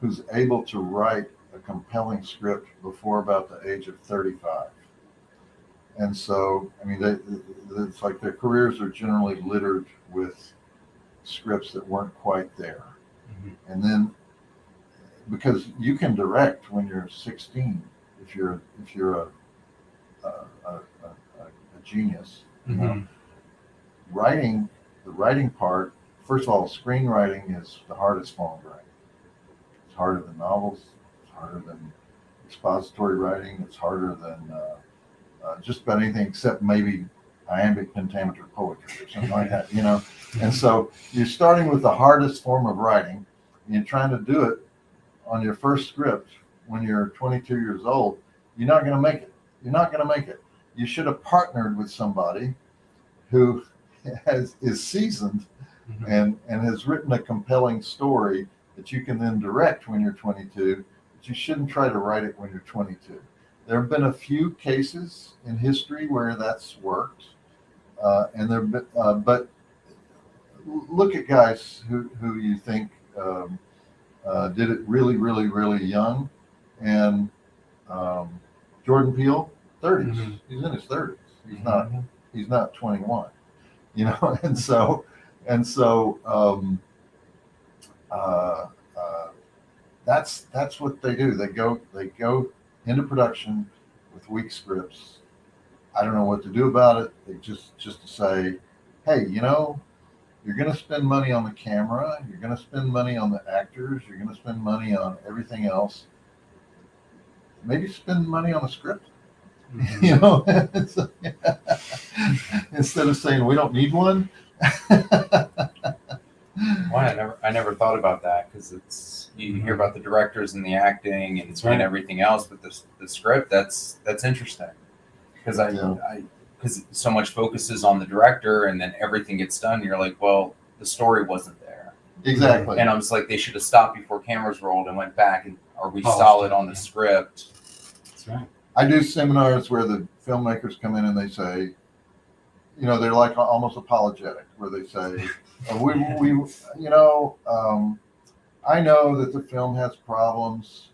who's able to write a compelling script before about the age of 35. And so, I mean, it's like their careers are generally littered with scripts that weren't quite there. And then, because you can direct when you're 16, if you're a genius, you know. The writing part, first of all, screenwriting is the hardest form of writing. It's harder than novels. It's harder than expository writing. It's harder than just about anything except maybe iambic pentameter poetry or something like that, you know. And so you're starting with the hardest form of writing, and you're trying to do it on your first script when you're 22 years old. You're not going to make it. You're not going to make it. You should have partnered with somebody who is seasoned and has written a compelling story that you can then direct when you're 22, but you shouldn't try to write it when you're 22. There have been a few cases in history where that's worked, but look at guys who you think did it really, really, really young, and Jordan Peele, 30s. He's in his 30s. He's not 21, you know. And so And so that's what they do. They go into production with weak scripts. I don't know what to do about it. They just to say, hey, you're going to spend money on the camera, you're going to spend money on the actors, you're going to spend money on everything else. Maybe spend money on a script. Instead of saying we don't need one. Well, I never thought about that, because it's you hear about the directors and the acting and everything else, but the script that's interesting, because because so much focuses on the director and then everything gets done. And you're like, well, the story wasn't there. Exactly. And I was like, they should have stopped before cameras rolled and went back and are we Polished solid it, on the script? That's right. I do seminars where the filmmakers come in and they say, they're like almost apologetic, where they say, I know that the film has problems,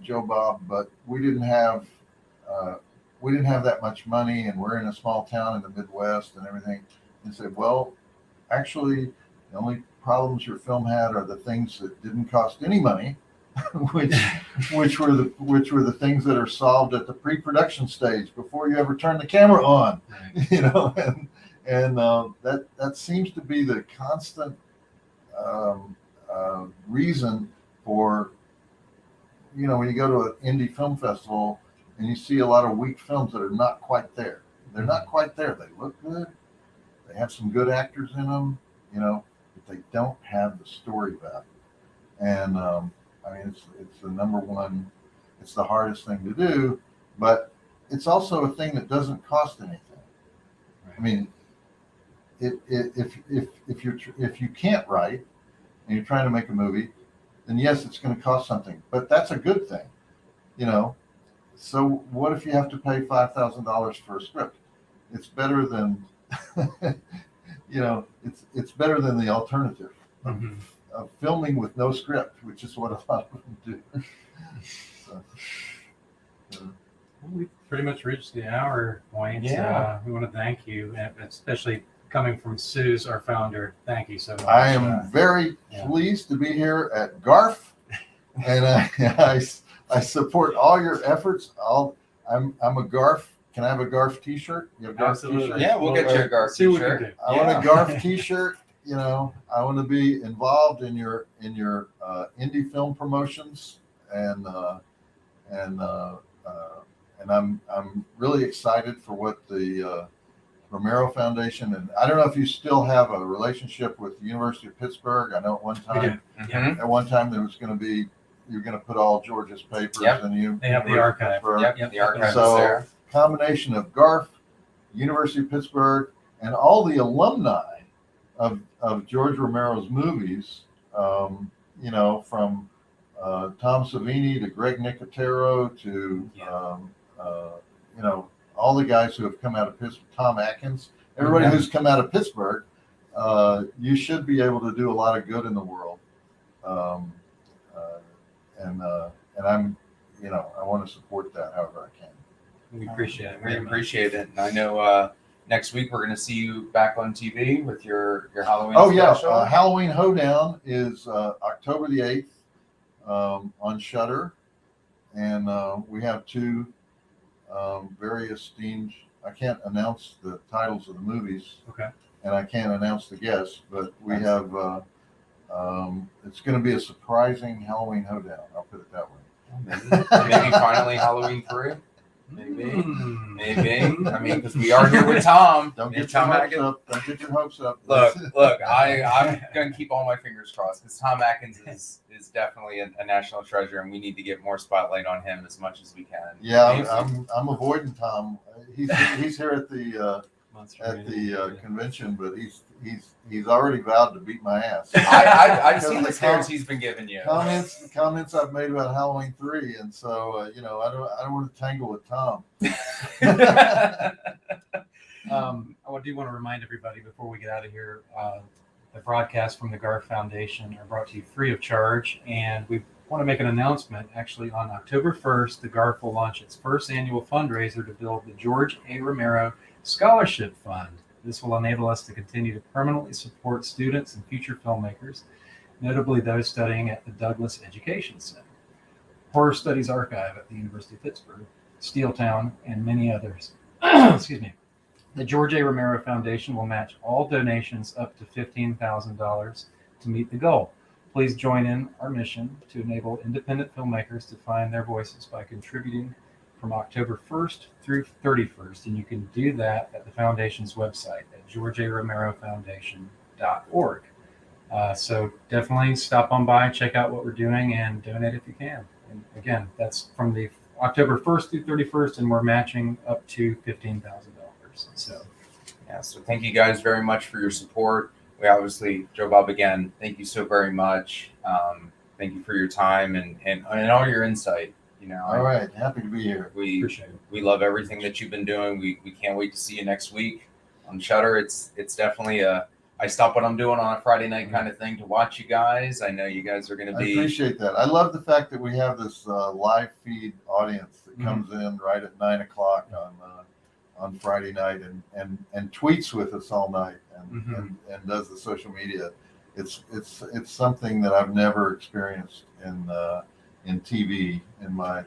Joe Bob, but we didn't have that much money, and we're in a small town in the Midwest and everything. And say, well, actually, the only problems your film had are the things that didn't cost any money, which were the things that are solved at the pre-production stage before you ever turn the camera on. Right. And that seems to be the constant reason for, when you go to an indie film festival and you see a lot of weak films that are not quite there. They're not quite there. They look good. They have some good actors in them, but they don't have the story value. And it's the number one. It's the hardest thing to do, but it's also a thing that doesn't cost anything. Right. I mean, if you can't write and you're trying to make a movie, then yes, it's going to cost something, but that's a good thing, So what if you have to pay $5,000 for a script? It's better than, it's better than the alternative of filming with no script, which is what a lot of them do. So, We've pretty much reached the hour point. Yeah. We want to thank you, and especially coming from Suze, our founder. Thank you so much. I am very pleased to be here at GARF, and I support all your efforts. I'm a GARF. Can I have a GARF T-shirt? You have a GARF Absolutely. T-shirt? Yeah, we'll get you a GARF See what we can T-shirt. do. I want a GARF T-shirt. I want to be involved in your indie film promotions, and I'm really excited for what the Romero Foundation, and I don't know if you still have a relationship with the University of Pittsburgh. I know at one time there was going to be, you're going to put all George's papers and They have the archive. The archive is So there. combination of GARF, University of Pittsburgh, and all the alumni of George Romero's movies, from Tom Savini to Greg Nicotero to all the guys who have come out of Pittsburgh, Tom Atkins, everybody who's come out of Pittsburgh, you should be able to do a lot of good in the world. And I'm, I want to support that however I can. We appreciate it. We very much. appreciate it. And I know next week we're going to see you back on TV with your Halloween special. Halloween Hoedown is October the 8th on Shudder. And we have two very esteemed, I can't announce the titles of the movies. Okay. And I can't announce the guests, but we have, it's going to be a surprising Halloween Hoedown. I'll put it that way. Maybe finally Halloween 3. Maybe. I mean, because we are here with Tom. Don't And get your Tom hopes Atkins. up. Don't get your hopes up. Look, I'm going to keep all my fingers crossed, because Tom Atkins is definitely a national treasure, and we need to get more spotlight on him as much as we can. Yeah, I'm avoiding Tom. He's here at the convention, but he's already vowed to beat my ass. I've seen the stares he's been giving you. Comments I've made about Halloween 3, and so I don't want to tangle with Tom. I do want to remind everybody before we get out of here, the broadcasts from the GARF Foundation are brought to you free of charge, and we want to make an announcement. Actually, on October 1st, the GARF will launch its first annual fundraiser to build the George A. Romero Scholarship Fund. This will enable us to continue to permanently support students and future filmmakers, notably those studying at the Douglas Education Center, Horror Studies Archive at the University of Pittsburgh, Steeltown, and many others. Excuse me. The George A. Romero Foundation will match all donations up to $15,000 to meet the goal. Please join in our mission to enable independent filmmakers to find their voices by contributing from October 1st through 31st, and you can do that at the foundation's website at georgearomerofoundation.org. So definitely stop on by, check out what we're doing, and donate if you can. And again, that's from the October 1st through 31st, and we're matching up to $15,000. So, yeah. So thank you guys very much for your support. We obviously, Joe Bob, again, thank you so very much. Thank you for your time and all your insight. You know, All right. Happy to be here. we appreciate it. we love everything that you've been doing. We can't wait to see you next week on Shudder. It's definitely I stop what I'm doing on a Friday night kind of thing to watch you guys. I know you guys are going to I be. appreciate that. I love the fact that we have this live feed audience that comes in right at 9:00 on Friday night and tweets with us all night and does the social media. It's something that I've never experienced in TV in my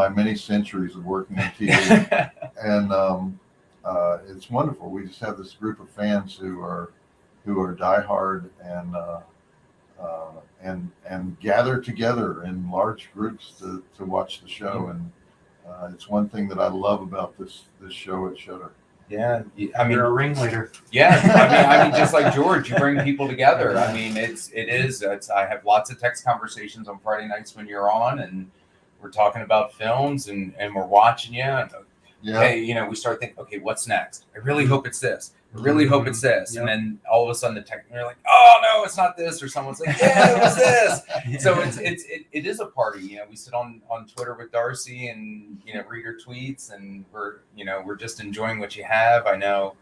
many centuries of working in TV, and it's wonderful. We just have this group of fans who are diehard and gather together in large groups to watch the show, and it's one thing that I love about this show at Shudder. Yeah, I mean, You're a ringleader. yeah, I mean, just like George, you bring people together. I mean, it's. I have lots of text conversations on Friday nights when you're on, and we're talking about films, and we're watching you. And, Yeah. hey, you know, we start thinking, okay, what's next? I really hope it's this. I really hope it's this. And then all of a sudden the tech, you're like, oh no, it's not this. Or someone's like, yeah, it was this. So it is a party. You know, we sit on Twitter with Darcy and, you know, read her tweets, and we're just enjoying what you have. I know.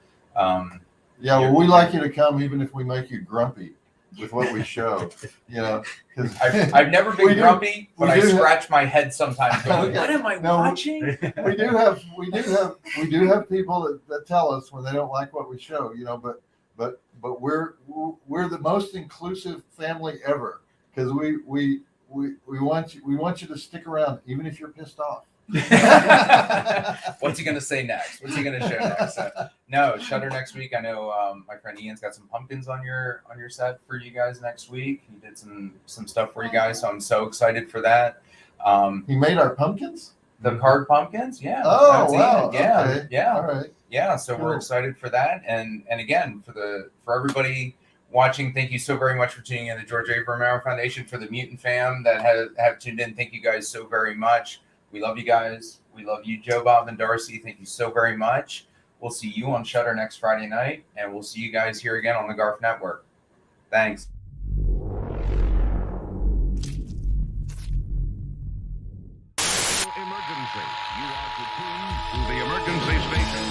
Yeah, well, we like you to come even if we make you grumpy with what we show, you know. 'Cause I've never been grumpy, but I do scratch my head sometimes going, Okay. what am I watching? we do have people that tell us when they don't like what we show, you know, but we're the most inclusive family ever, because we want you to stick around even if you're pissed off. What's he gonna say next? What's he gonna show next? No, Shudder next week. I know my friend Ian's got some pumpkins on your set for you guys next week. He did some stuff for you guys, so I'm so excited for that. He made our pumpkins? The card pumpkins, yeah. Oh, That's wow. Ian. Yeah, Okay. yeah, All right. yeah. So we're Cool. excited for that, and again for everybody watching, thank you so very much for tuning in to the George A. Romero Foundation. For the Mutant fam that have tuned in, thank you guys so very much. We love you guys. We love you, Joe Bob and Darcy. Thank you so very much. We'll see you on Shudder next Friday night, and we'll see you guys here again on the GARF Network. Thanks. Emergency. You are to tune to the emergency station.